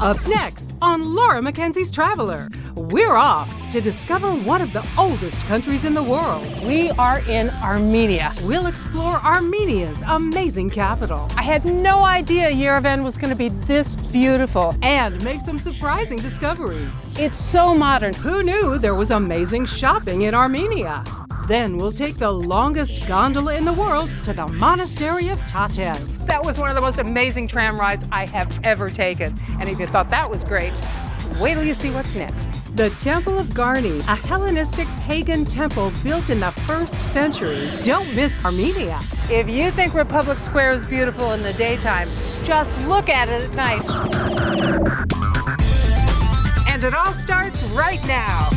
Up next on Laura Mackenzie's Traveler, we're off to discover one of the oldest countries in the world. We are in Armenia. We'll explore Armenia's amazing capital. I had no idea Yerevan was going to be this beautiful. And make some surprising discoveries. It's so modern. Who knew there was amazing shopping in Armenia? Then we'll take the longest gondola in the world to the monastery of Tatev. That was one of the most amazing tram rides I have ever taken. And if you thought that was great, wait till you see what's next. The Temple of Garni, a Hellenistic pagan temple built in the 1st century. Don't miss Armenia. If you think Republic Square is beautiful in the daytime, just look at it at night. And it all starts right now.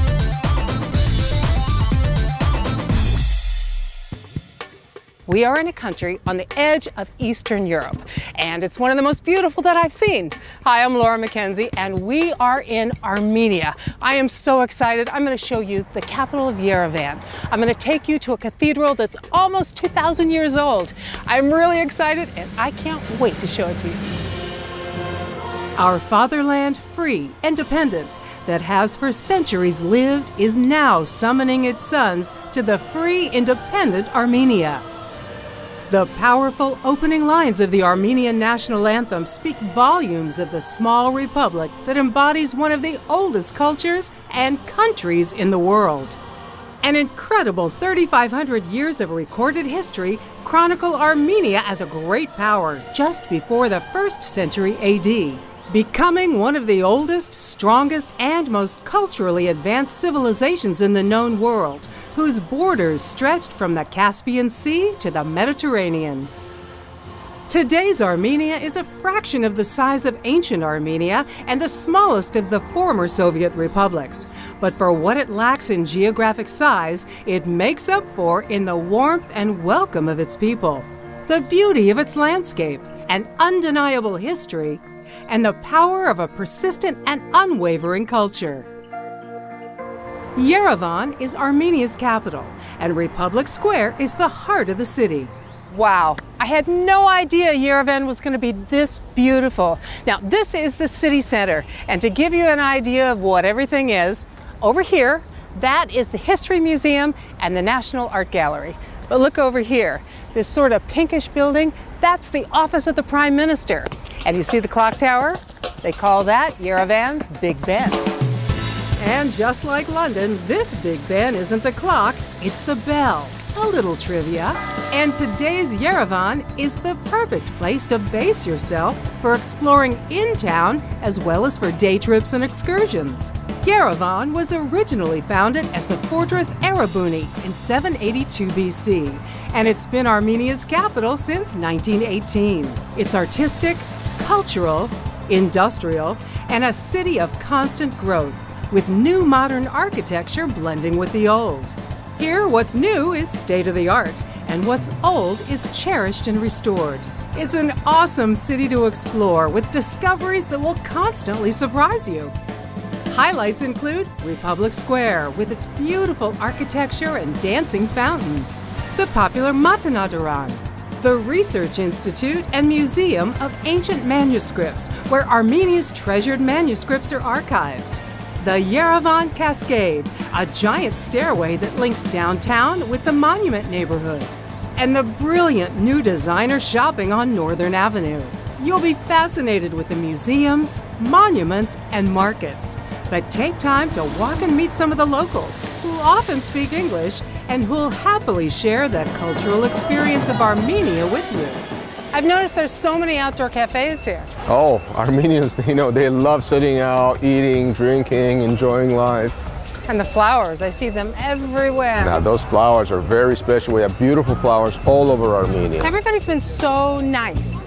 We are in a country on the edge of Eastern Europe, and it's one of the most beautiful that I've seen. Hi, I'm Laura Mackenzie, and we are in Armenia. I am so excited. I'm going to show you the capital of Yerevan. I'm going to take you to a cathedral that's almost 2,000 years old. I'm really excited, and I can't wait to show it to you. Our fatherland, free, independent, that has for centuries lived, is now summoning its sons to the free, independent Armenia. The powerful opening lines of the Armenian national anthem speak volumes of the small republic that embodies one of the oldest cultures and countries in the world. An incredible 3,500 years of recorded history chronicle Armenia as a great power just before the 1st century AD, becoming one of the oldest, strongest, and most culturally advanced civilizations in the known world, whose borders stretched from the Caspian Sea to the Mediterranean. Today's Armenia is a fraction of the size of ancient Armenia and the smallest of the former Soviet republics. But for what it lacks in geographic size, it makes up for in the warmth and welcome of its people, the beauty of its landscape, an undeniable history, and the power of a persistent and unwavering culture. Yerevan is Armenia's capital, and Republic Square is the heart of the city. Wow, I had no idea Yerevan was going to be this beautiful. Now, this is the city center, and to give you an idea of what everything is, over here, that is the History Museum and the National Art Gallery. But look over here, this sort of pinkish building, that's the office of the Prime Minister. And you see the clock tower? They call that Yerevan's Big Ben. And just like London, this Big Ben isn't the clock, it's the bell. A little trivia. And today's Yerevan is the perfect place to base yourself for exploring in town as well as for day trips and excursions. Yerevan was originally founded as the Fortress Erebuni in 782 BC, and it's been Armenia's capital since 1918. It's artistic, cultural, industrial, and a city of constant growth, with new modern architecture blending with the old. Here, what's new is state-of-the-art, and what's old is cherished and restored. It's an awesome city to explore with discoveries that will constantly surprise you. Highlights include Republic Square with its beautiful architecture and dancing fountains, the popular Matanadaran, the Research Institute and Museum of Ancient Manuscripts, where Armenia's treasured manuscripts are archived, the Yerevan Cascade, a giant stairway that links downtown with the Monument neighborhood, and the brilliant new designer shopping on Northern Avenue. You'll be fascinated with the museums, monuments, and markets. But take time to walk and meet some of the locals who often speak English and who'll happily share the cultural experience of Armenia with you. I've noticed there's so many outdoor cafes here. Oh, Armenians, they love sitting out, eating, drinking, enjoying life. And the flowers, I see them everywhere. Now, those flowers are very special. We have beautiful flowers all over Armenia. Everybody's been so nice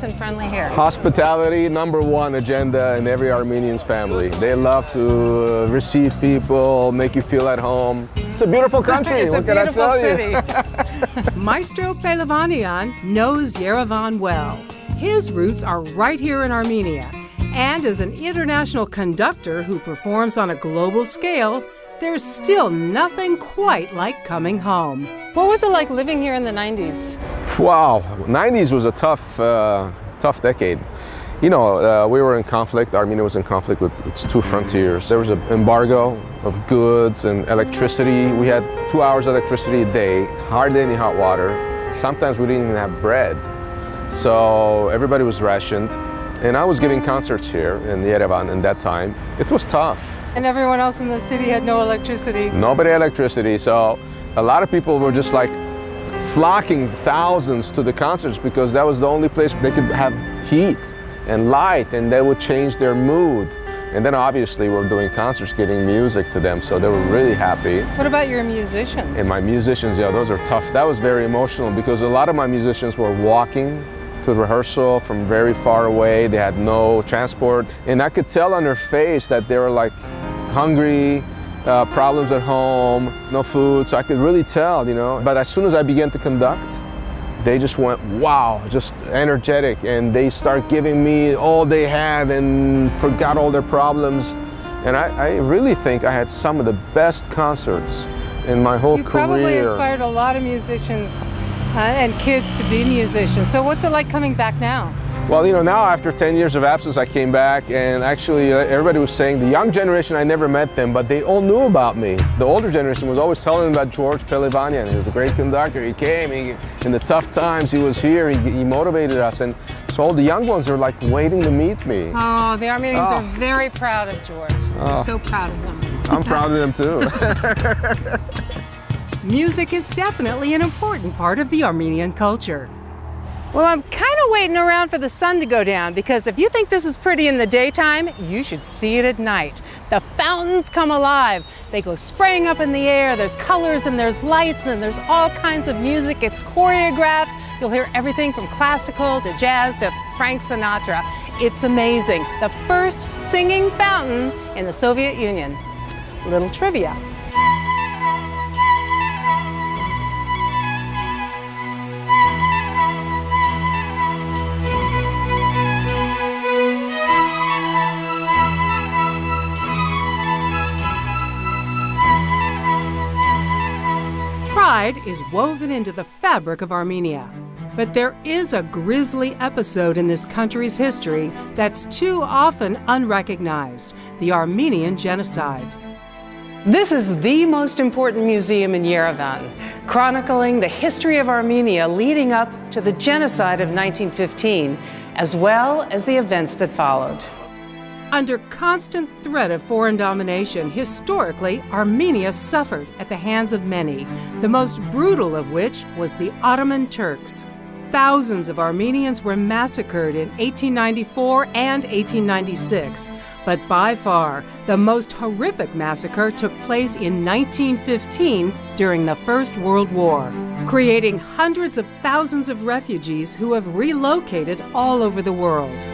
and friendly here. Hospitality, #1 agenda in every Armenian's family. They love to receive people, make you feel at home. It's a beautiful country. It's what a can I beautiful tell city. you? Maestro Pelavanian knows Yerevan well. His roots are right here in Armenia. And as an international conductor who performs on a global scale, there's still nothing quite like coming home. What was it like living here in the 90s? Wow, 90s was a tough decade. You know, we were in conflict. Armenia was in conflict with its two frontiers. There was an embargo of goods and electricity. We had 2 hours of electricity a day, hardly any hot water. Sometimes we didn't even have bread. So everybody was rationed. And I was giving concerts here in Yerevan in that time. It was tough. And everyone else in the city had no electricity. Nobody had electricity. So a lot of people were just like flocking thousands to the concerts because that was the only place they could have heat and light, and they would change their mood. And then obviously we're doing concerts, getting music to them, so they were really happy. What about your musicians? And my musicians, yeah, those are tough. That was very emotional because a lot of my musicians were walking to rehearsal from very far away. They had no transport, and I could tell on their face that they were like hungry, problems at home, no food, so I could really tell, you know. But as soon as I began to conduct, they just went, wow, just energetic, and they start giving me all they had and forgot all their problems. And I really think I had some of the best concerts in my whole career. You probably inspired a lot of musicians and kids to be musicians. So what's it like coming back now? Well, you know, now after 10 years of absence, I came back, and actually everybody was saying, the young generation, I never met them, but they all knew about me. The older generation was always telling them about George Pelivanian. He was a great conductor. He came, in the tough times, he was here, he motivated us. And so all the young ones are like waiting to meet me. Oh, the Armenians are very proud of George. They're so proud of him. I'm proud of them too. Music is definitely an important part of the Armenian culture. Well, I'm kind of waiting around for the sun to go down because if you think this is pretty in the daytime, you should see it at night. The fountains come alive. They go spraying up in the air. There's colors and there's lights and there's all kinds of music. It's choreographed. You'll hear everything from classical to jazz to Frank Sinatra. It's amazing. The first singing fountain in the Soviet Union. Little trivia. Pride is woven into the fabric of Armenia. But there is a grisly episode in this country's history that's too often unrecognized: the Armenian genocide. This is the most important museum in Yerevan, chronicling the history of Armenia leading up to the genocide of 1915, as well as the events that followed. Under constant threat of foreign domination, historically, Armenia suffered at the hands of many, the most brutal of which was the Ottoman Turks. Thousands of Armenians were massacred in 1894 and 1896, but by far, the most horrific massacre took place in 1915 during the First World War, creating hundreds of thousands of refugees who have relocated all over the world.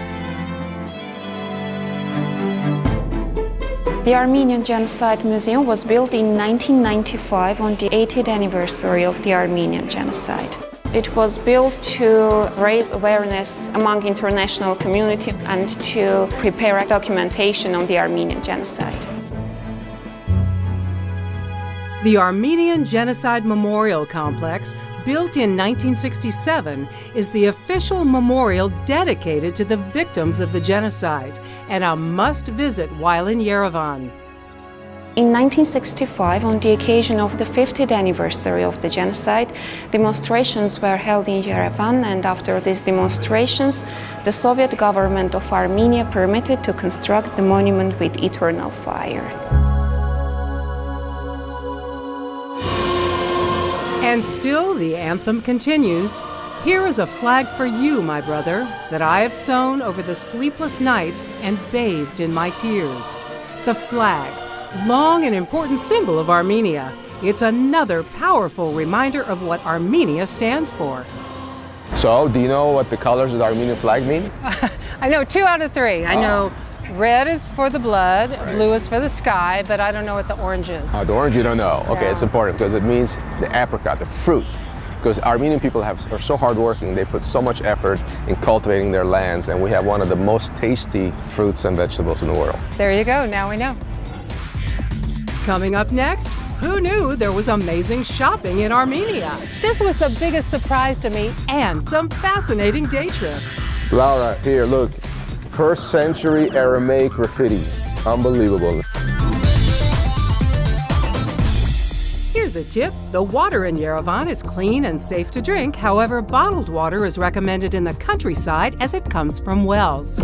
The Armenian Genocide Museum was built in 1995 on the 80th anniversary of the Armenian Genocide. It was built to raise awareness among international community and to prepare a documentation on the Armenian Genocide. The Armenian Genocide Memorial Complex, built in 1967, is the official memorial dedicated to the victims of the genocide and a must-visit while in Yerevan. In 1965, on the occasion of the 50th anniversary of the genocide, demonstrations were held in Yerevan, and after these demonstrations, the Soviet government of Armenia permitted to construct the monument with eternal fire. And still the anthem continues. Here is a flag for you, my brother, that I have sown over the sleepless nights and bathed in my tears. The flag, long an important symbol of Armenia, it's another powerful reminder of what Armenia stands for. So, do you know what the colors of the Armenian flag mean? I know 2 out of 3. I know red is for the blood, blue is for the sky, but I don't know what the orange is. The orange you don't know. Okay, Yeah. it's important because it means the apricot, the fruit. Because Armenian people are so hardworking, they put so much effort in cultivating their lands, and we have one of the most tasty fruits and vegetables in the world. There you go, now we know. Coming up next, who knew there was amazing shopping in Armenia? This was the biggest surprise to me. And some fascinating day trips. Laura, here, look. First century Aramaic graffiti. Unbelievable. Here's a tip. The water in Yerevan is clean and safe to drink. However, bottled water is recommended in the countryside as it comes from wells.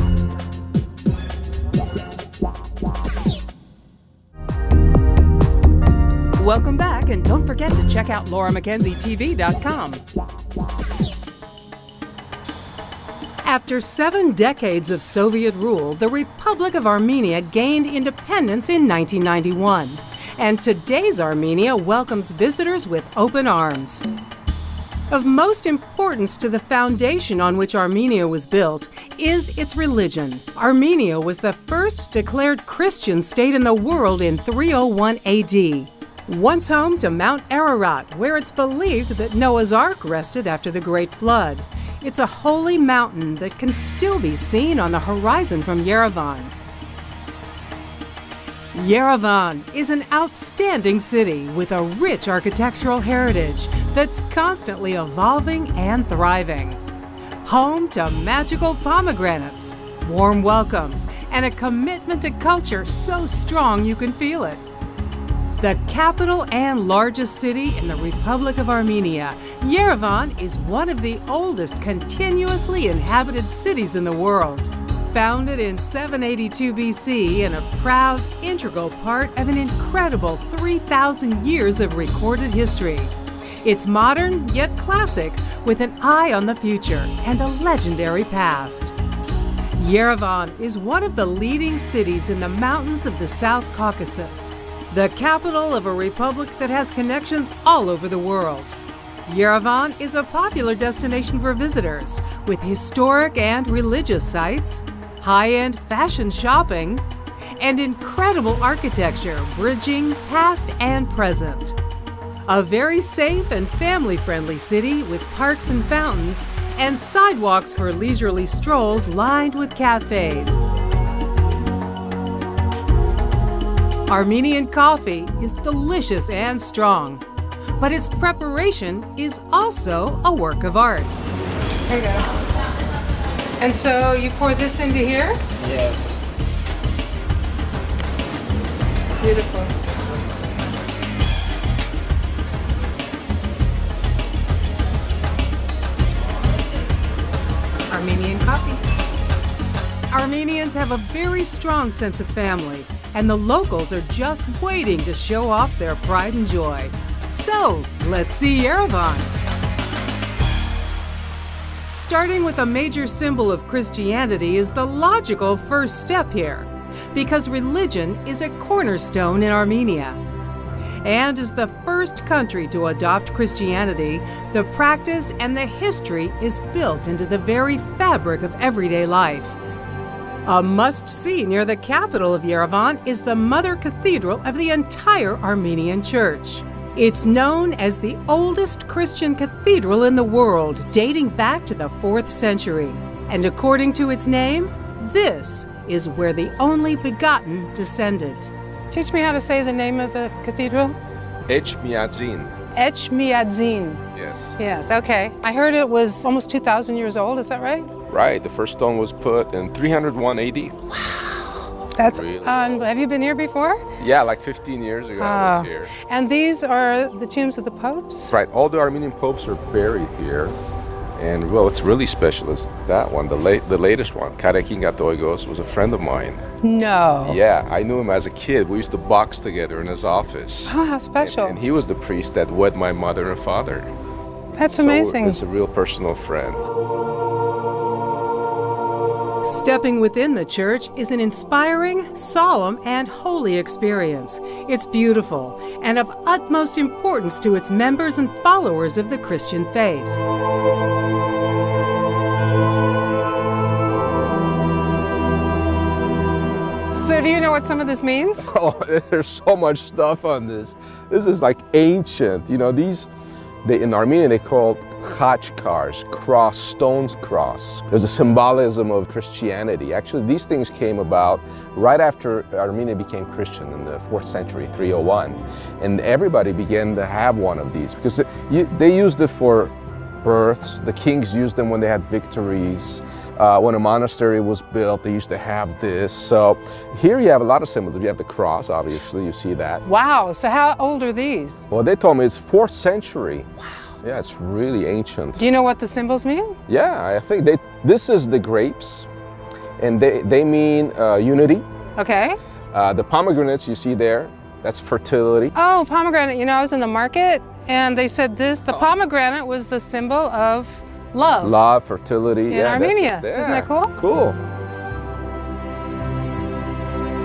Welcome back, and don't forget to check out LauraMackenzieTV.com. After 7 decades of Soviet rule, the Republic of Armenia gained independence in 1991. And today's Armenia welcomes visitors with open arms. Of most importance to the foundation on which Armenia was built is its religion. Armenia was the first declared Christian state in the world in 301 AD. Once home to Mount Ararat, where it's believed that Noah's Ark rested after the Great Flood. It's a holy mountain that can still be seen on the horizon from Yerevan. Yerevan is an outstanding city with a rich architectural heritage that's constantly evolving and thriving. Home to magical pomegranates, warm welcomes, and a commitment to culture so strong you can feel it. The capital and largest city in the Republic of Armenia, Yerevan is one of the oldest continuously inhabited cities in the world. Founded in 782 BC and a proud, integral part of an incredible 3,000 years of recorded history. It's modern yet classic, with an eye on the future and a legendary past. Yerevan is one of the leading cities in the mountains of the South Caucasus, the capital of a republic that has connections all over the world. Yerevan is a popular destination for visitors, with historic and religious sites, high-end fashion shopping, and incredible architecture bridging past and present. A very safe and family-friendly city with parks and fountains and sidewalks for leisurely strolls lined with cafes. Armenian coffee is delicious and strong, but its preparation is also a work of art. There you go. And so you pour this into here? Yes. Beautiful. Armenian coffee. Armenians have a very strong sense of family, and the locals are just waiting to show off their pride and joy. So, let's see Yerevan. Starting with a major symbol of Christianity is the logical first step here, because religion is a cornerstone in Armenia. And as the first country to adopt Christianity, the practice and the history is built into the very fabric of everyday life. A must-see near the capital of Yerevan is the mother cathedral of the entire Armenian church. It's known as the oldest Christian cathedral in the world, dating back to the 4th century. And according to its name, this is where the only begotten descended. Teach me how to say the name of the cathedral. Echmiadzin. Echmiadzin. Yes. Yes, okay. I heard it was almost 2,000 years old, is that right? Right. The first stone was put in 301 AD. That's Really? Have you been here before? Yeah, like 15 years ago I was here. And these are the tombs of the popes? Right. All the Armenian popes are buried here. And well, what's really special is that one, the latest one, Karakin Gatoigos, was a friend of mine. No. Yeah, I knew him as a kid. We used to box together in his office. Oh, how special. And he was the priest that wed my mother and father. That's amazing. So it's a real personal friend. Stepping within the church is an inspiring, solemn, and holy experience. It's beautiful and of utmost importance to its members and followers of the Christian faith. So do you know what some of this means? Oh, there's so much stuff on this. This is like ancient. You know, in Armenia they call khachkars, cross, stones cross. There's a symbolism of Christianity. Actually, these things came about right after Armenia became Christian in the 4th century, 301. And everybody began to have one of these because they used it for births. The kings used them when they had victories. When a monastery was built, they used to have this. So here you have a lot of symbols. You have the cross, obviously, you see that. Wow, so how old are these? Well, they told me it's 4th century. Wow. Yeah, it's really ancient. Do you know what the symbols mean? Yeah, I think this is the grapes, and they mean unity. Okay. The pomegranates you see there, that's fertility. Oh, pomegranate. You know, I was in the market and they said the pomegranate was the symbol of love. Love, fertility. In Armenia. So isn't that cool? Cool.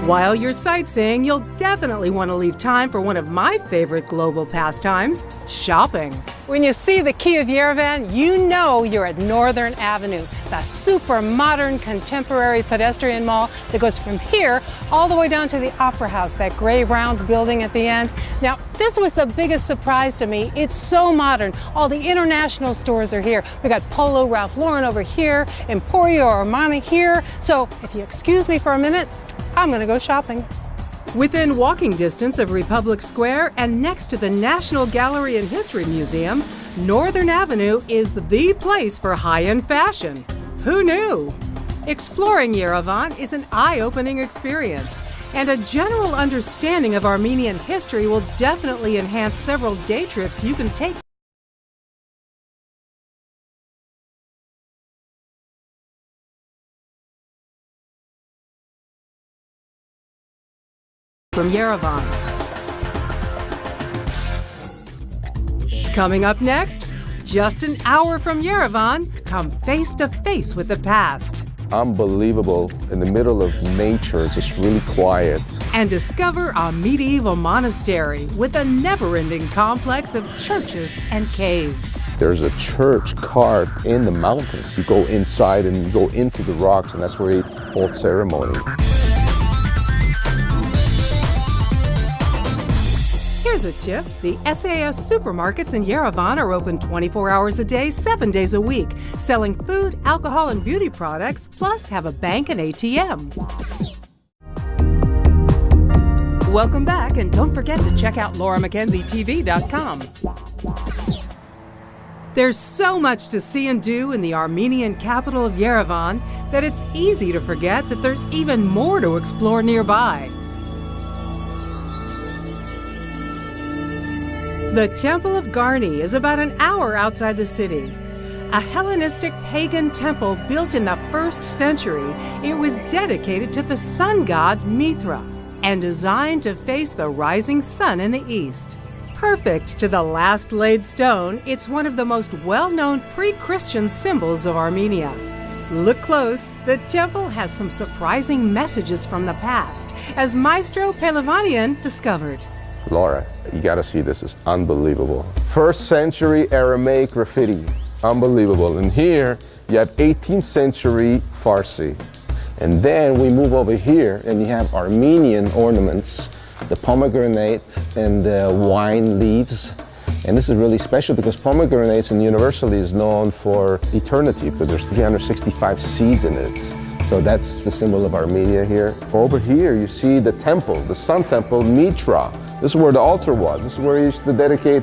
While you're sightseeing, you'll definitely want to leave time for one of my favorite global pastimes, shopping. When you see the Key of Yerevan, you know you're at Northern Avenue, the super modern contemporary pedestrian mall that goes from here all the way down to the Opera House, that gray round building at the end. Now, this was the biggest surprise to me. It's so modern. All the international stores are here. We got Polo Ralph Lauren over here, Emporio Armani here. So if you excuse me for a minute, I'm going to go shopping. Within walking distance of Republic Square and next to the National Gallery and History Museum, Northern Avenue is the place for high-end fashion. Who knew? Exploring Yerevan is an eye-opening experience, and a general understanding of Armenian history will definitely enhance several day trips you can take from Yerevan. Coming up next, just an hour from Yerevan, come face to face with the past. Unbelievable. In the middle of nature, it's just really quiet. And discover a medieval monastery with a never-ending complex of churches and caves. There's a church carved in the mountains. You go inside and you go into the rocks, and that's where they hold ceremony. Here's a tip. The SAS supermarkets in Yerevan are open 24 hours a day, 7 days a week, selling food, alcohol, and beauty products, plus have a bank and ATM. Welcome back, and don't forget to check out LauraMackenzieTV.com. There's so much to see and do in the Armenian capital of Yerevan that it's easy to forget that there's even more to explore nearby. The Temple of Garni is about an hour outside the city. A Hellenistic pagan temple built in the 1st century, it was dedicated to the sun god Mithra and designed to face the rising sun in the east. Perfect to the last laid stone, it's one of the most well-known pre-Christian symbols of Armenia. Look close, the temple has some surprising messages from the past, as Maestro Pelevanian discovered. Laura, you gotta see this, it's unbelievable. 1st century Aramaic graffiti, unbelievable. And here you have 18th century Farsi. And then we move over here and you have Armenian ornaments, the pomegranate and the wine leaves. And this is really special because pomegranates and universally is known for eternity because there's 365 seeds in it. So that's the symbol of Armenia here. Over here you see the temple, the sun temple, Mitra. This is where the altar was. This is where he used to dedicate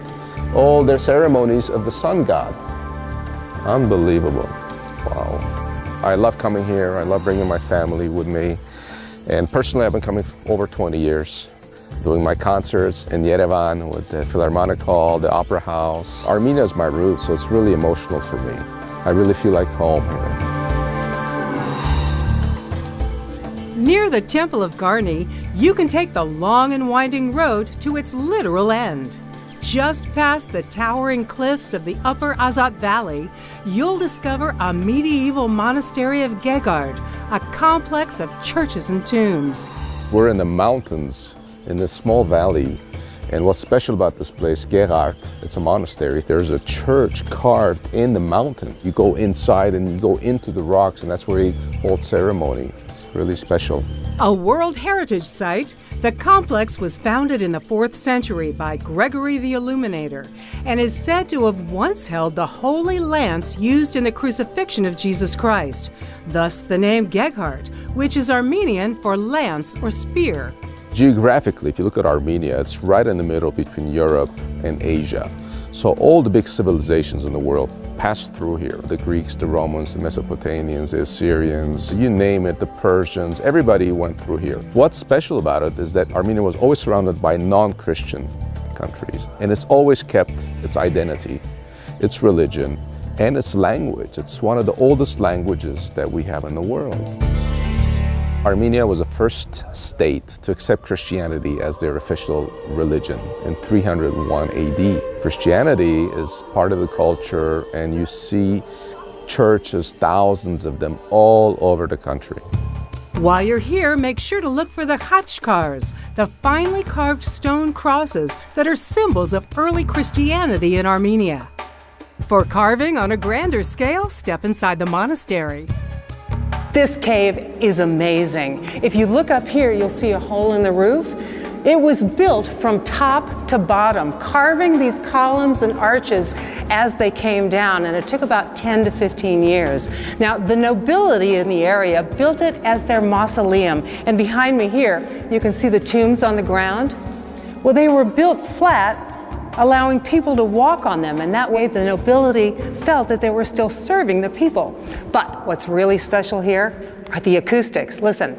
all their ceremonies of the sun god. Unbelievable. Wow. I love coming here. I love bringing my family with me. And personally, I've been coming for over 20 years, doing my concerts in Yerevan with the Philharmonic Hall, the Opera House. Armenia is my roots, so it's really emotional for me. I really feel like home here. Near the Temple of Garni, you can take the long and winding road to its literal end. Just past the towering cliffs of the Upper Azat Valley, you'll discover a medieval monastery of Gegard, a complex of churches and tombs. We're in the mountains in this small valley, and what's special about this place, Gegard, it's a monastery. There's a church carved in the mountain. You go inside and you go into the rocks, and that's where he holds ceremony. It's really special. A World Heritage Site, the complex was founded in the 4th century by Gregory the Illuminator and is said to have once held the holy lance used in the crucifixion of Jesus Christ, thus the name Gegard, which is Armenian for lance or spear. Geographically, if you look at Armenia, it's right in the middle between Europe and Asia. So all the big civilizations in the world passed through here. The Greeks, the Romans, the Mesopotamians, the Assyrians, you name it, the Persians, everybody went through here. What's special about it is that Armenia was always surrounded by non-Christian countries, and it's always kept its identity, its religion, and its language. It's one of the oldest languages that we have in the world. Armenia was the first state to accept Christianity as their official religion in 301 AD. Christianity is part of the culture, and you see churches, thousands of them, all over the country. While you're here, make sure to look for the khachkars, the finely carved stone crosses that are symbols of early Christianity in Armenia. For carving on a grander scale, step inside the monastery. This cave is amazing. If you look up here, you'll see a hole in the roof. It was built from top to bottom, carving these columns and arches as they came down, and it took about 10 to 15 years. Now, the nobility in the area built it as their mausoleum, and behind me here, you can see the tombs on the ground. Well, they were built flat, allowing people to walk on them, and that way the nobility felt that they were still serving the people. But what's really special here are the acoustics. Listen.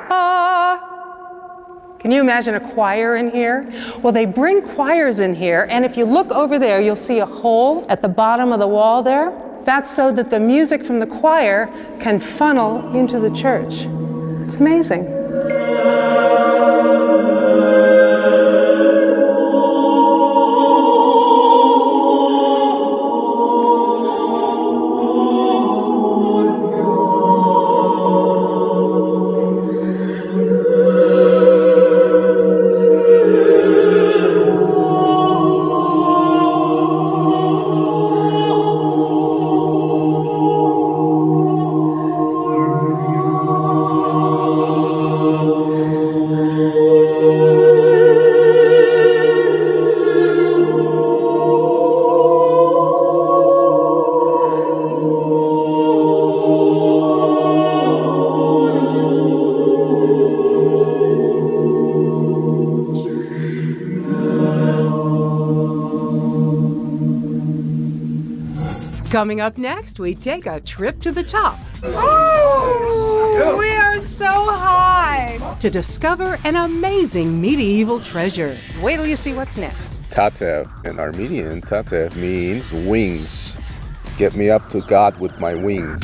Ah! Can you imagine a choir in here? Well, they bring choirs in here, and if you look over there, you'll see a hole at the bottom of the wall there. That's so that the music from the choir can funnel into the church. It's amazing. Coming up next, we take a trip to the top. Oh, we are so high. To discover an amazing medieval treasure. Wait till you see what's next. Tatev, in Armenian, Tatev means wings. Get me up to God with my wings.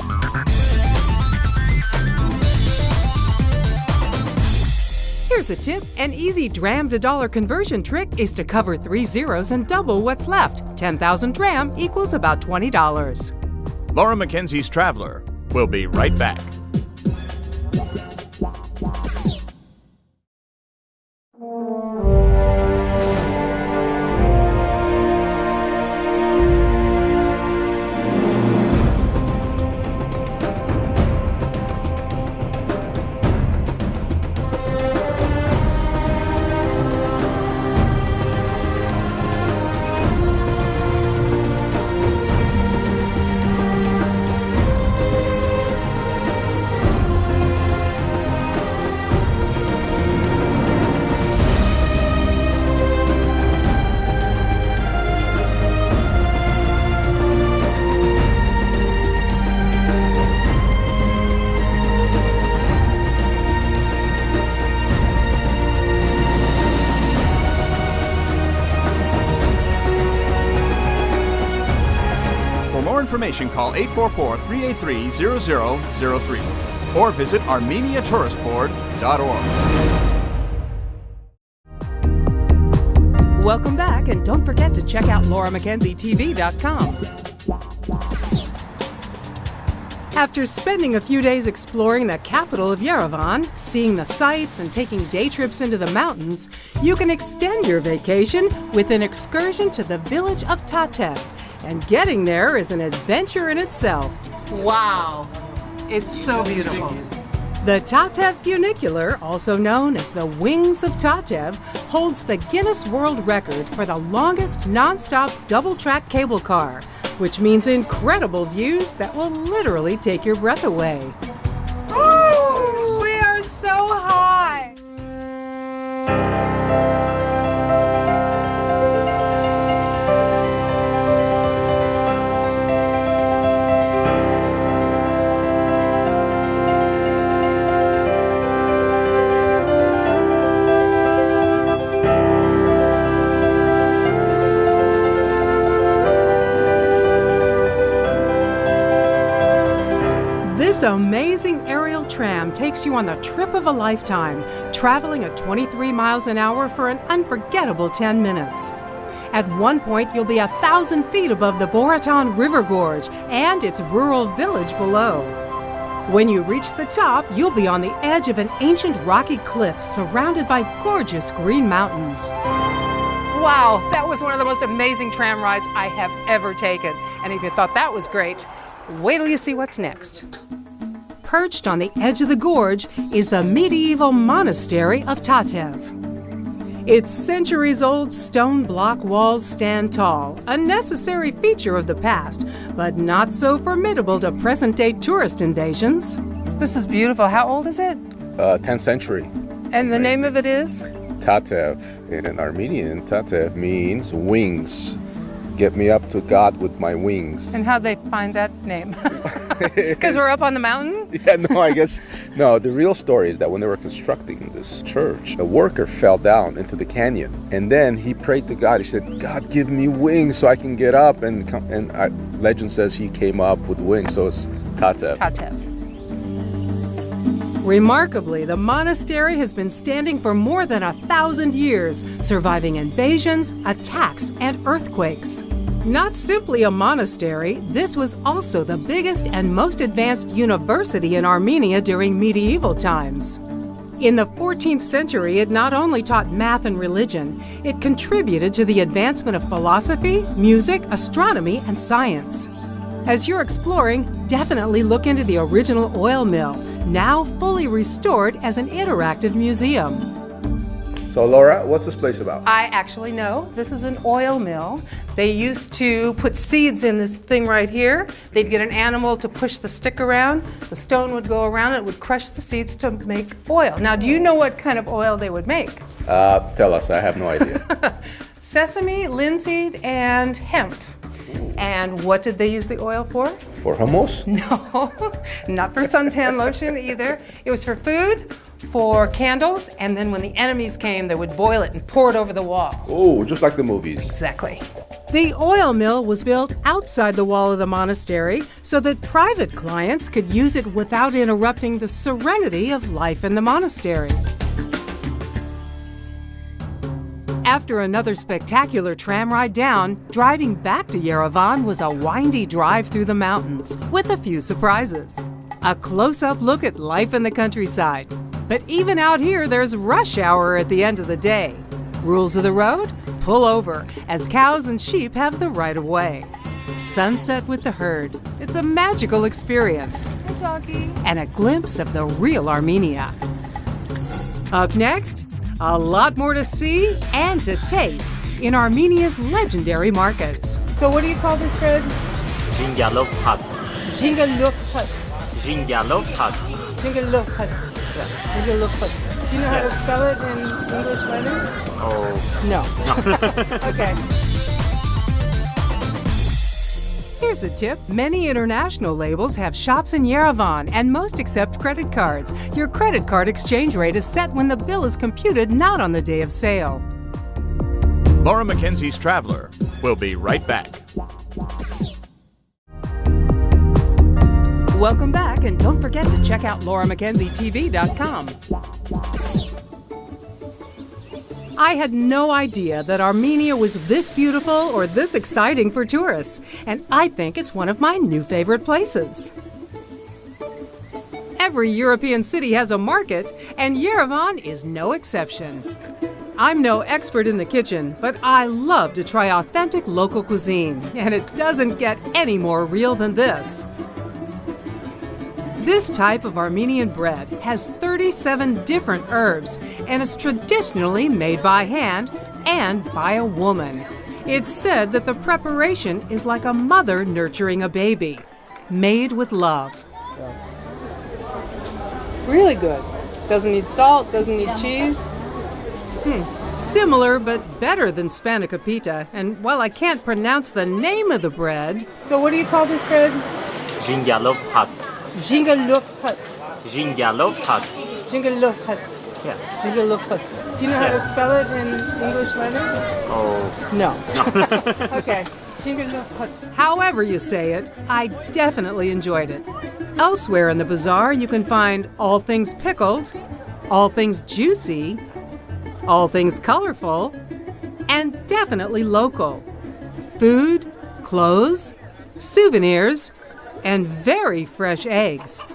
Here's a tip. An easy dram to dollar conversion trick is to cover 3 zeros and double what's left. 10,000 dram equals about $20. Laura Mackenzie's Traveler. We'll be right back. For more information, call 844-383-0003 or visit ArmeniaTouristBoard.org. Welcome back, and don't forget to check out LauraMackenzieTV.com. After spending a few days exploring the capital of Yerevan, seeing the sights and taking day trips into the mountains, you can extend your vacation with an excursion to the village of Tatev. And getting there is an adventure in itself. Wow, it's so beautiful. The Tatev funicular, also known as the Wings of Tatev, holds the Guinness World Record for the longest non-stop double-track cable car, which means incredible views that will literally take your breath away. Oh, we are so high. This amazing aerial tram takes you on the trip of a lifetime, traveling at 23 miles an hour for an unforgettable 10 minutes. At one point, you'll be 1,000 feet above the Voratan River Gorge and its rural village below. When you reach the top, you'll be on the edge of an ancient rocky cliff surrounded by gorgeous green mountains. Wow, that was one of the most amazing tram rides I have ever taken. And if you thought that was great, wait till you see what's next. Perched on the edge of the gorge is the medieval monastery of Tatev. Its centuries-old stone block walls stand tall, a necessary feature of the past, but not so formidable to present-day tourist invasions. This is beautiful. How old is it? 10th century. And the name of it is? Tatev. In Armenian, Tatev means wings. Get me up to God with my wings. And how'd they find that name? Because we're up on the mountain? Yeah, no, I guess. No, the real story is that when they were constructing this church, a worker fell down into the canyon. And then he prayed to God. He said, God, give me wings so I can get up. And legend says he came up with wings, so it's Tatev. Tatev. Remarkably, the monastery has been standing for more than 1,000 years, surviving invasions, attacks, and earthquakes. Not simply a monastery, this was also the biggest and most advanced university in Armenia during medieval times. In the 14th century, it not only taught math and religion, it contributed to the advancement of philosophy, music, astronomy, and science. As you're exploring, definitely look into the original oil mill, now fully restored as an interactive museum. So Laura, what's this place about? I actually know. This is an oil mill. They used to put seeds in this thing right here. They'd get an animal to push the stick around. The stone would go around, it would crush the seeds to make oil. Now, do you know what kind of oil they would make? Tell us, I have no idea. Sesame, linseed, and hemp. And what did they use the oil for? For hummus? No, not for suntan lotion either. It was for food, for candles, and then when the enemies came, they would boil it and pour it over the wall. Oh, just like the movies. Exactly. The oil mill was built outside the wall of the monastery so that private clients could use it without interrupting the serenity of life in the monastery. After another spectacular tram ride down, driving back to Yerevan was a windy drive through the mountains with a few surprises. A close-up look at life in the countryside. But even out here, there's rush hour at the end of the day. Rules of the road? Pull over, as cows and sheep have the right of way. Sunset with the herd. It's a magical experience. Hey, doggy. And a glimpse of the real Armenia. Up next, a lot more to see and to taste in Armenia's legendary markets. So what do you call this bread? Jingalov hut. Jingaluk huts. Jingalov hut. Jingaluk huts. Yeah. Jingaluk huts. Do you know how to spell it in English letters? Oh. No. Okay. Here's a tip. Many international labels have shops in Yerevan, and most accept credit cards. Your credit card exchange rate is set when the bill is computed, not on the day of sale. Laura Mackenzie's Traveler will be right back. Welcome back, and don't forget to check out lauramackenzietv.com. I had no idea that Armenia was this beautiful or this exciting for tourists, and I think it's one of my new favorite places. Every European city has a market, and Yerevan is no exception. I'm no expert in the kitchen, but I love to try authentic local cuisine, and it doesn't get any more real than this. This type of Armenian bread has 37 different herbs and is traditionally made by hand and by a woman. It's said that the preparation is like a mother nurturing a baby, made with love. Really good. Doesn't need salt, doesn't need cheese. Similar but better than spanakopita, and while I can't pronounce the name of the bread, So what do you call this bread? Jingalov hut. Jingaluk huts. Jingalov hut. Jingaluk huts. Yeah. Jingaluk huts. Do you know how to spell it in English letters? Oh. No. Okay. Jingaluk huts. however you say it, I definitely enjoyed it. Elsewhere in the bazaar, you can find all things pickled, all things juicy, all things colorful, and definitely local. Food, clothes, souvenirs, and very fresh eggs.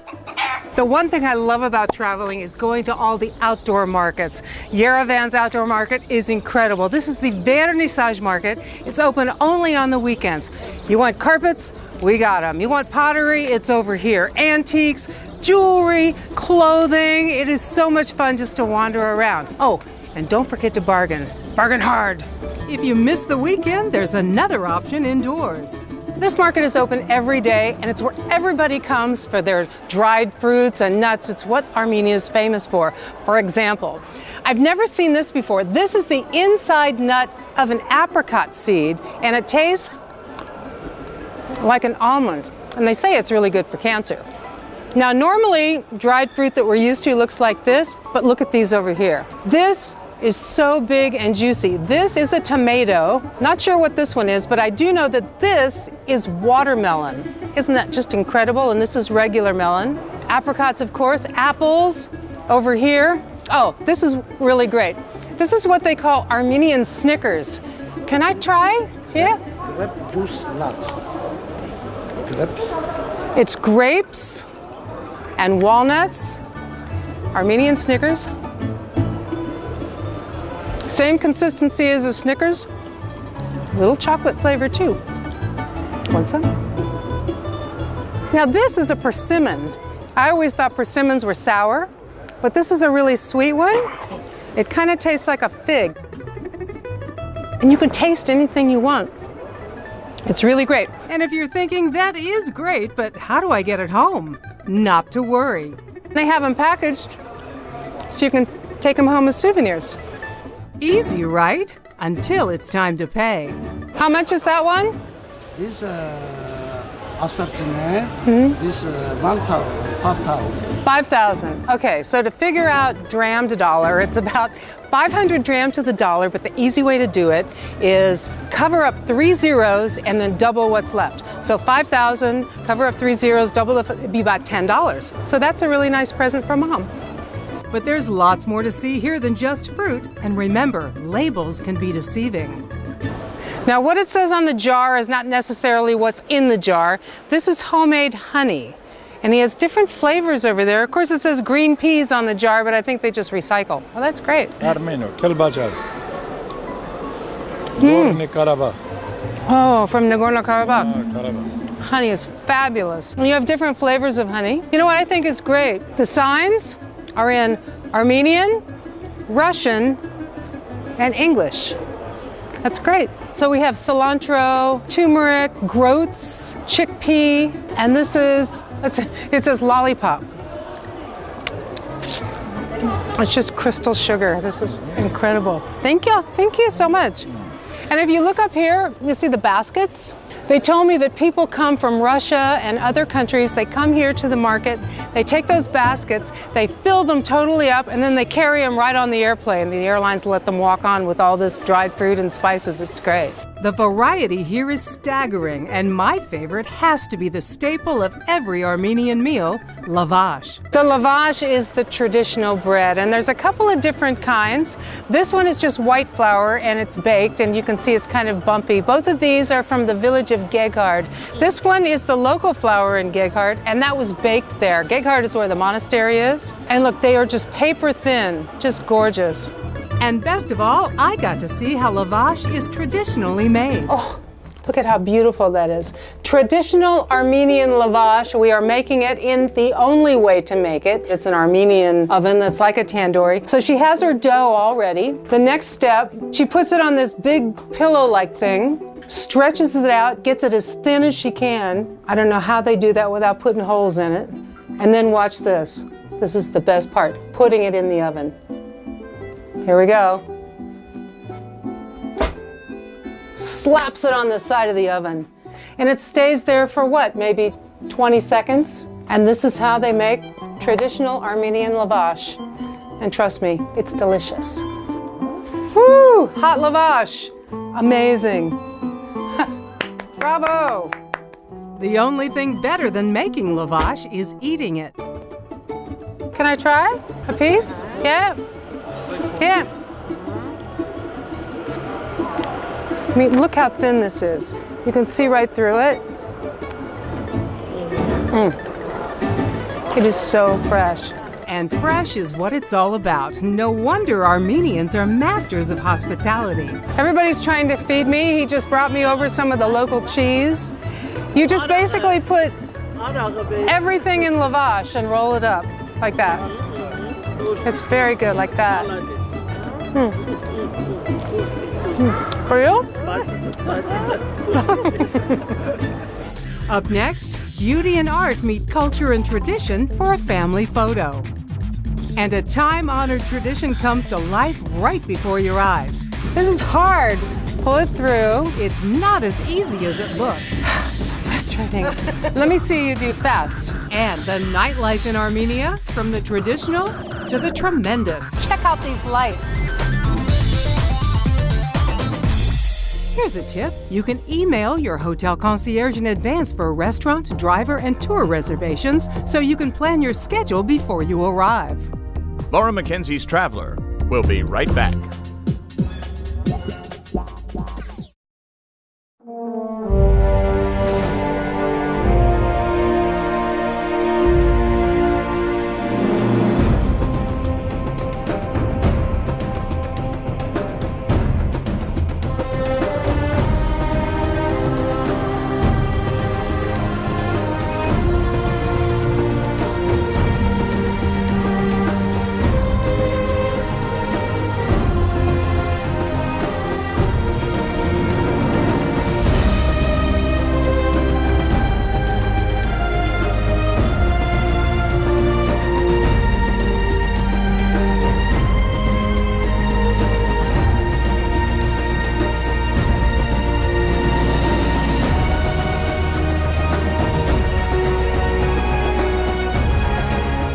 The one thing I love about traveling is going to all the outdoor markets. Yerevan's outdoor market is incredible. This is the Vernissage market. It's open only on the weekends. You want carpets? We got them. You want pottery? It's over here. Antiques, jewelry, clothing. It is so much fun just to wander around. Oh, and don't forget to bargain. Bargain hard. If you miss the weekend, there's another option indoors. This market is open every day, and it's where everybody comes for their dried fruits and nuts. It's what Armenia is famous for. For example, I've never seen this before. This is the inside nut of an apricot seed, and it tastes like an almond. And they say it's really good for cancer. Now, normally, dried fruit that we're used to looks like this, but look at these over here. This is so big and juicy. This is a tomato. Not sure what this one is, but I do know that this is watermelon. Isn't that just incredible? And this is regular melon. Apricots, of course, apples over here. Oh, this is really great. This is what they call Armenian Snickers. Can I try? Yeah? Grape juice nuts. Grapes. It's grapes and walnuts. Armenian Snickers. Same consistency as a Snickers, a little chocolate flavor too. Want some? Now this is a persimmon. I always thought persimmons were sour, but this is a really sweet one. It kind of tastes like a fig. And you can taste anything you want. It's really great. And if you're thinking, that is great, but how do I get it home? Not to worry. They have them packaged so you can take them home as souvenirs. Easy, right? Until it's time to pay. How much is that one? This assortment, this 5,000. 5,000. Okay, so to figure out dram to dollar, it's about 500 dram to the dollar, but the easy way to do it is cover up 3 zeros and then double what's left. So 5,000, cover up 3 zeros, double it'd be about $10. So that's a really nice present for mom. But there's lots more to see here than just fruit. And remember, labels can be deceiving. Now, what it says on the jar is not necessarily what's in the jar. This is homemade honey. And he has different flavors over there. Of course, it says green peas on the jar, but I think they just recycle. Well, that's great. Armenia, Kelbajar. Nagorno-Karabakh. Oh, from Nagorno-Karabakh. Karabakh. Honey is fabulous. And you have different flavors of honey. You know what I think is great? The signs are in Armenian, Russian, and English. That's great. So we have cilantro, turmeric, groats, chickpea, and this is, it says lollipop. It's just crystal sugar. This is incredible. Thank you so much. And if you look up here, you see the baskets. They told me that people come from Russia and other countries, they come here to the market, they take those baskets, they fill them totally up, and then they carry them right on the airplane. The airlines let them walk on with all this dried fruit and spices. It's great. The variety here is staggering, and my favorite has to be the staple of every Armenian meal, lavash. The lavash is the traditional bread, and there's a couple of different kinds. This one is just white flour, and it's baked, and you can see it's kind of bumpy. Both of these are from the village of Geghard. This one is the local flour in Geghard, and that was baked there. Geghard is where the monastery is. And look, they are just paper thin, just gorgeous. And best of all, I got to see how lavash is traditionally made. Oh, look at how beautiful that is. Traditional Armenian lavash. We are making it in the only way to make it. It's an Armenian oven that's like a tandoori. So she has her dough already. The next step, she puts it on this big pillow-like thing, stretches it out, gets it as thin as she can. I don't know how they do that without putting holes in it. And then watch this. This is the best part, putting it in the oven. Here we go. Slaps it on the side of the oven. And it stays there for what, maybe 20 seconds? And this is how they make traditional Armenian lavash. And trust me, it's delicious. Woo! Hot lavash. Amazing. Bravo. The only thing better than making lavash is eating it. Can I try a piece? Yeah. Yeah. I mean, look how thin this is. You can see right through it. It is so fresh. And fresh is what it's all about. No wonder Armenians are masters of hospitality. Everybody's trying to feed me. He just brought me over some of the local cheese. You just basically put everything in lavash and roll it up like that. It's very good, like that. For you? Up next, beauty and art meet culture and tradition for a family photo. And a time-honored tradition comes to life right before your eyes. This is hard. Pull it through. It's not as easy as it looks. It's so frustrating. Let me see you do fast. And the nightlife in Armenia, from the traditional to the tremendous. Check out these lights. Here's a tip. You can email your hotel concierge in advance for restaurant, driver, and tour reservations so you can plan your schedule before you arrive. Laura Mackenzie's Traveler will be right back.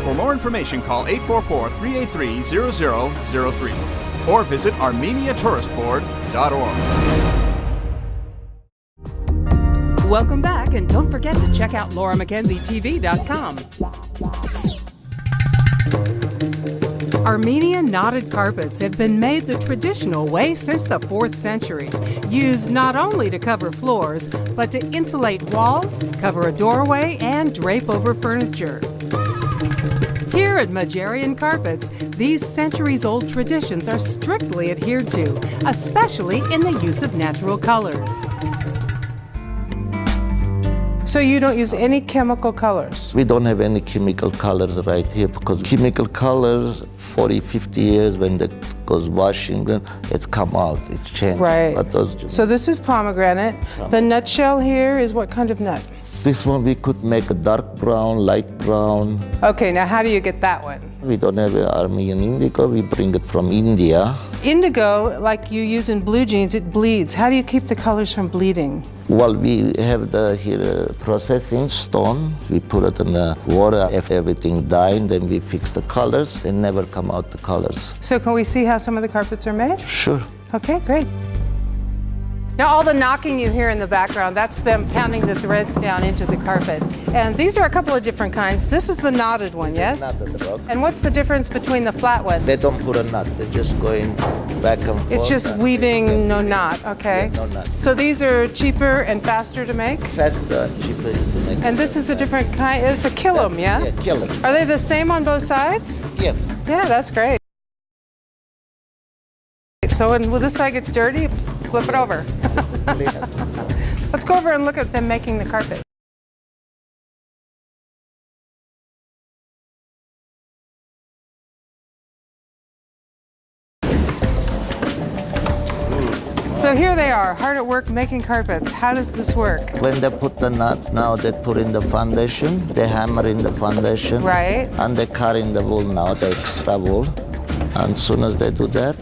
For more information, call 844-383-0003 or visit armeniatouristboard.org. Welcome back, and don't forget to check out lauramackenzietv.com. Armenian knotted carpets have been made the traditional way since the 4th century, used not only to cover floors, but to insulate walls, cover a doorway, and drape over furniture. Here at Majarian Carpets, these centuries-old traditions are strictly adhered to, especially in the use of natural colors. So you don't use any chemical colors? We don't have any chemical colors right here because chemical colors, 40, 50 years when that goes washing, then it's come out, it's changed. Right. But those, so this is pomegranate. The nutshell here is what kind of nut? this one we could make a dark brown, light brown. Okay, now how do you get that one? We don't have Armenian indigo, we bring it from India. Indigo, like you use in blue jeans, it bleeds. How do you keep the colors from bleeding? Well, we have here processing stone. We put it in the water. If everything dying, then we fix the colors. They never come out the colors. So can we see how some of the carpets are made? Sure. Okay, great. Now all the knocking you hear in the background, that's them pounding the threads down into the carpet. And these are a couple of different kinds. This is the knotted one, yes? Knotted rock. And what's the difference between the flat one? They don't put a knot. They're just going back and forth. It's just weaving, no knot, okay. Yeah, no knot. So these are cheaper and faster to make? Faster and cheaper to make. And this is a different kind, it's a kilum, yeah? Yeah, kilum. Are they the same on both sides? Yeah. Yeah, that's great. So when this side gets dirty, flip it over. Let's go over and look at them making the carpet. So here they are, hard at work making carpets. How does this work? When they put the nuts, now they put in the foundation. They hammer in the foundation. Right. And they cut in the wool now, the extra wool. And as soon as they do that,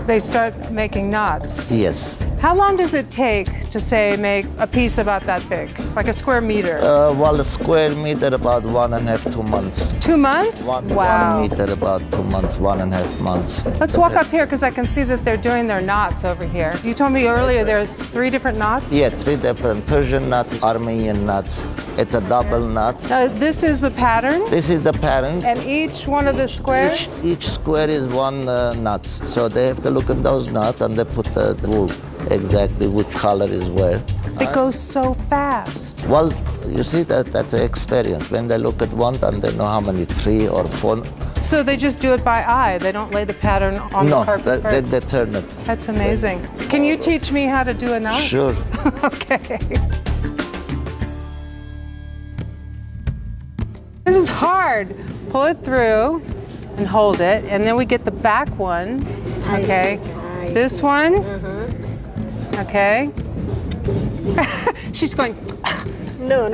They start making knots. yes. How long does it take to, say, make a piece about that big, like a square meter? Well, a square meter about 1.5, 2 months. 2 months? Wow. 1 meter about 2 months, 1.5 months. Let's walk up here because I can see that they're doing their knots over here. You told me earlier there's 3 different knots? Yeah, 3 different Persian knots, Armenian knots. It's a double knot. This is the pattern? This is the pattern. And each one of the squares? Each square is 1 knot. So they have to look at those knots and they put the wool exactly which color is where. It goes so fast. Well, you see that's the experience. When they look at one and they know how many, 3 or 4. So they just do it by eye. They don't lay the pattern on the carpet first? They turn it. That's amazing. Can you teach me how to do a knot? Sure. Okay. This is hard. Pull it through and hold it, and then we get the back one. Okay. This one. Okay. She's going. No.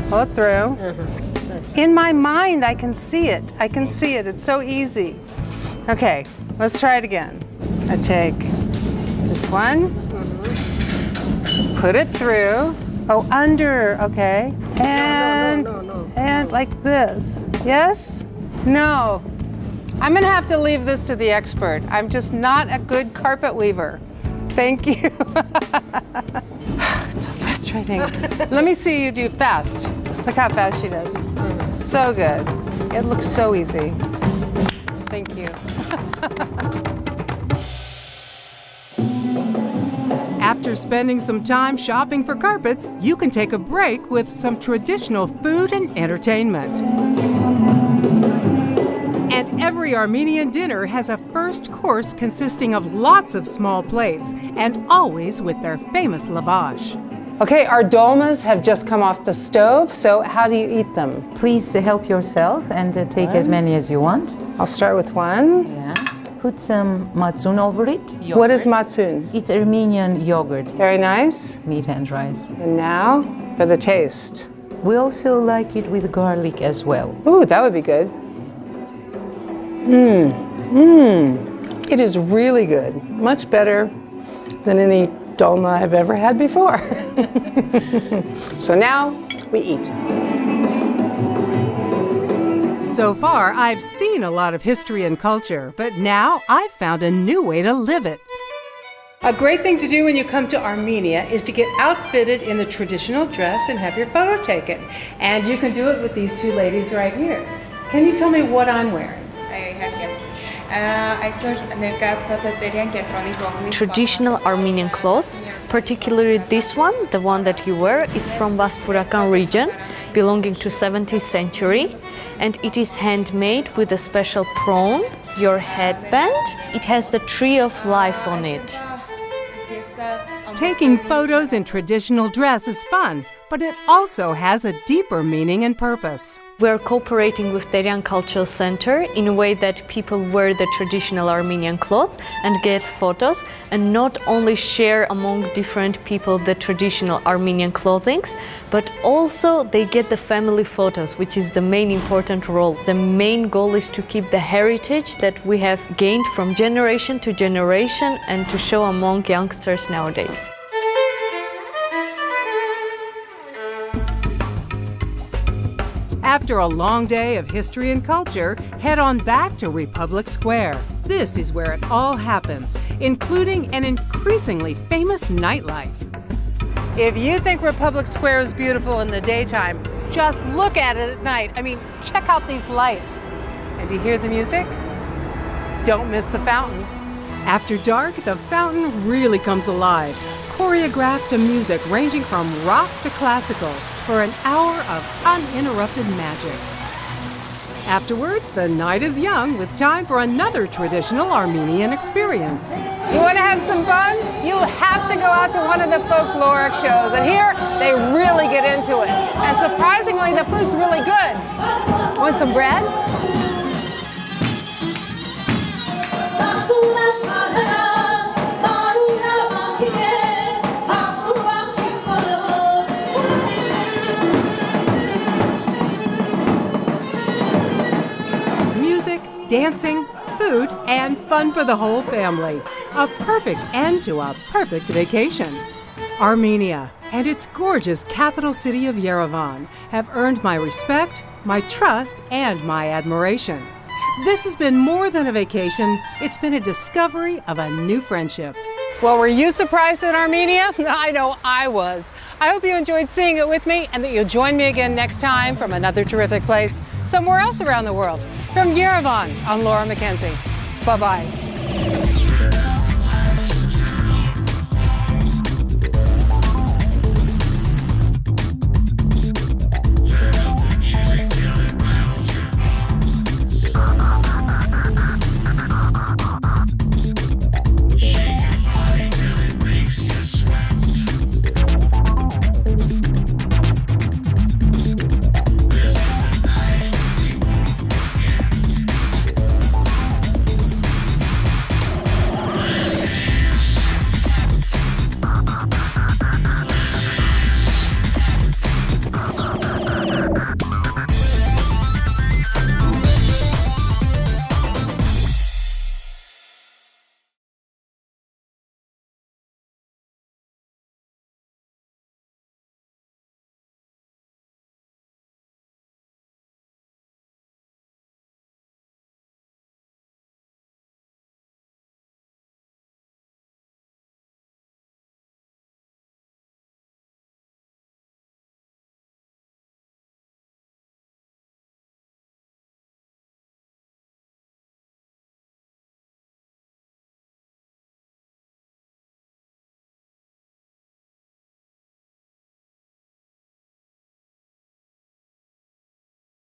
Pull it through. In my mind, I can see it. I can see it. It's so easy. Okay, let's try it again. I take this one, put it through. Oh, under. Okay. And and like this. Yes? No. I'm gonna have to leave this to the expert. I'm just not a good carpet weaver. Thank you. It's so frustrating. Let me see you do fast. Look how fast she does. So good. It looks so easy. Thank you. After spending some time shopping for carpets, you can take a break with some traditional food and entertainment. And every Armenian dinner has a first course consisting of lots of small plates, and always with their famous lavash. Okay, our dolmas have just come off the stove, so how do you eat them? Please help yourself and take as many as you want. I'll start with one. Yeah. Put some matsun over it. Yogurt. What is matsun? It's Armenian yogurt. Very nice. Meat and rice. And now for the taste. We also like it with garlic as well. Ooh, that would be good. It is really good. Much better than any dolma I've ever had before. So now we eat. So far, I've seen a lot of history and culture, but now I've found a new way to live it. A great thing to do when you come to Armenia is to get outfitted in the traditional dress and have your photo taken. And you can do it with these 2 ladies right here. Can you tell me what I'm wearing? Traditional Armenian clothes, particularly this one, the one that you wear, is from Vaspurakan region, belonging to 17th century, and it is handmade with a special prawn. Your headband, it has the tree of life on it. Taking photos in traditional dress is fun, but it also has a deeper meaning and purpose. We are cooperating with Terian Cultural Center in a way that people wear the traditional Armenian clothes and get photos, and not only share among different people the traditional Armenian clothings, but also they get the family photos, which is the main important role. The main goal is to keep the heritage that we have gained from generation to generation and to show among youngsters nowadays. After a long day of history and culture, head on back to Republic Square. This is where it all happens, including an increasingly famous nightlife. If you think Republic Square is beautiful in the daytime, just look at it at night. I mean, check out these lights. And do you hear the music? Don't miss the fountains. After dark, the fountain really comes alive, choreographed to music ranging from rock to classical for an hour of uninterrupted magic. Afterwards, the night is young with time for another traditional Armenian experience. You want to have some fun? You have to go out to one of the folkloric shows, and here they really get into it. And surprisingly, the food's really good. Want some bread? Music, dancing, food, and fun for the whole family. A perfect end to a perfect vacation. Armenia and its gorgeous capital city of Yerevan have earned my respect, my trust, and my admiration. This has been more than a vacation, it's been a discovery of a new friendship. Well, were you surprised at Armenia? I know I was. I hope you enjoyed seeing it with me and that you'll join me again next time from another terrific place somewhere else around the world. From Yerevan, I'm Laura Mackenzie. Bye-bye.